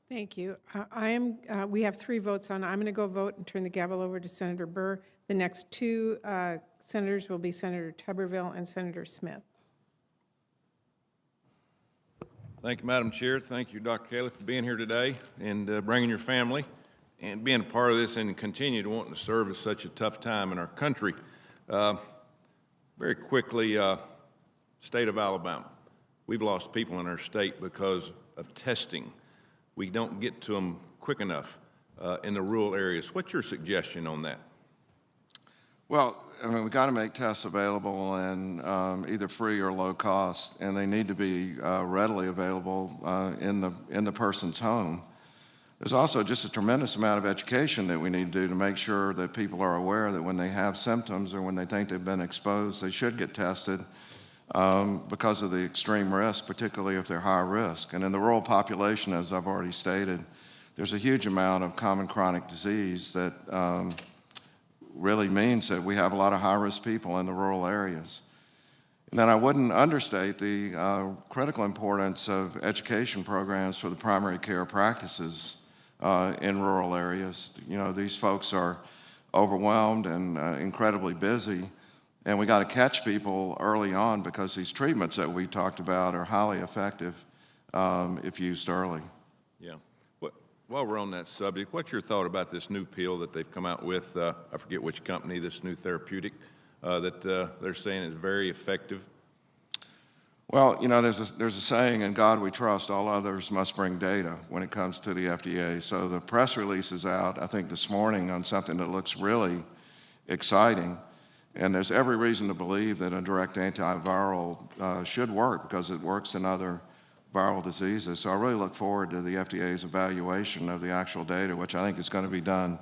Thank you. We have 3 votes on. I'm going to go vote and turn the gavel over to Senator Burr. The next 2 senators will be Senator Tuberville and Senator Smith. Thank you, Madam Chair. Thank you, Dr. Califf, for being here today and bringing your family and being a part of this and continue to want to serve at such a tough time in our country. Very quickly, state of Alabama. We've lost people in our state because of testing. We don't get to them quick enough in the rural areas. What's your suggestion on that? Well, I mean, we've got to make tests available and either free or low cost, and they need to be readily available in the person's home. There's also just a tremendous amount of education that we need to do to make sure that people are aware that when they have symptoms or when they think they've been exposed, they should get tested because of the extreme risk, particularly if they're high risk. And in the rural population, as I've already stated, there's a huge amount of common chronic disease that really means that we have a lot of high-risk people in the rural areas. And then I wouldn't understate the critical importance of education programs for the primary care practices in rural areas. You know, these folks are overwhelmed and incredibly busy, and we got to catch people early on because these treatments that we talked about are highly effective if used early. Yeah. While we're on that subject, what's your thought about this new pill that they've come out with? I forget which company, this new therapeutic that they're saying is very effective. Well, you know, there's a saying, in God we trust, all others must bring data when it comes to the FDA. So the press release is out, I think this morning, on something that looks really exciting. And there's every reason to believe that a direct antiviral should work because it works in other viral diseases. So I really look forward to the FDA's evaluation of the actual data, which I think is going to be done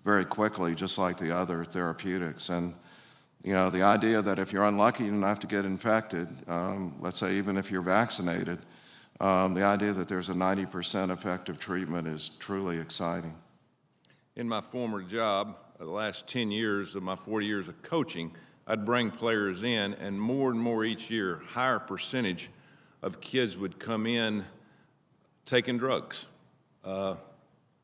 very quickly, just like the other therapeutics. And you know, the idea that if you're unlucky enough to get infected, let's say even if you're vaccinated, the idea that there's a 90% effective treatment is truly exciting. In my former job, the last 10 years of my 40 years of coaching, I'd bring players in, and more each year, higher percentage of kids would come in taking drugs.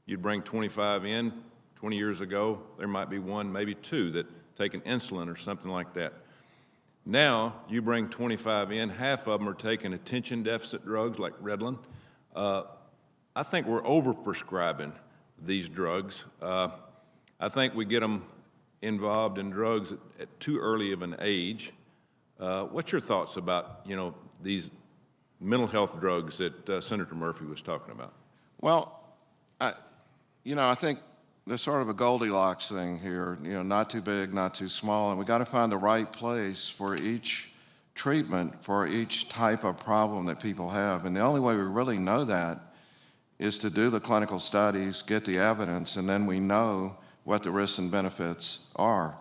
You'd bring 25 in. 20 years ago, there might be 1, maybe 2 that taking insulin or something like that. Now, you bring 25 in, half of them are taking attention deficit drugs like Ritalin. I think we're overprescribing these drugs. I think we get them involved in drugs at too early of an age. What's your thoughts about, you know, these mental health drugs that Senator Murphy was talking about? Well, I think there's sort of a Goldilocks thing here, you know, not too big, not too small, and we got to find the right place for each treatment, for each type of problem that people have. And the only way we really know that is to do the clinical studies, get the evidence, and then we know what the risks and benefits are.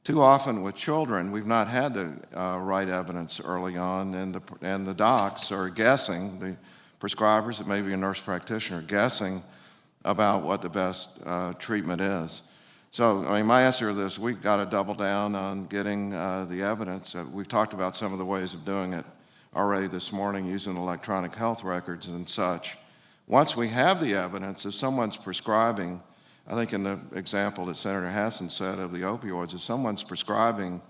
Too often with children, we've not had the right evidence early on, and the docs are guessing, the prescribers, it may be a nurse practitioner, guessing about what the best treatment is. So, I mean, my answer to this, we've got to double down on getting the evidence. We've talked about some of the ways of doing it already this morning, using electronic health records and such. Once we have the evidence, if someone's prescribing, I think in the example that Senator Hassan said of the opioids, if someone's prescribing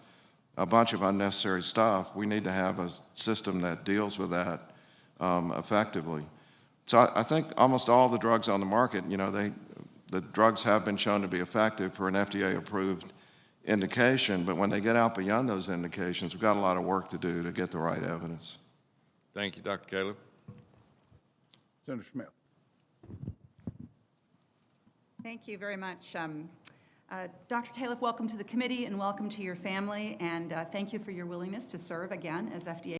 a bunch of unnecessary stuff, we need to have a system that deals with that effectively. So I think almost all the drugs on the market, you know, the drugs have been shown to be effective for an FDA-approved indication, but when they get out beyond those indications, we've got a lot of work to do to get the right evidence. Thank you, Dr. Califf. Senator Smith. Thank you very much. Dr. Califf, welcome to the committee and welcome to your family, and thank you for your willingness to serve again as FDA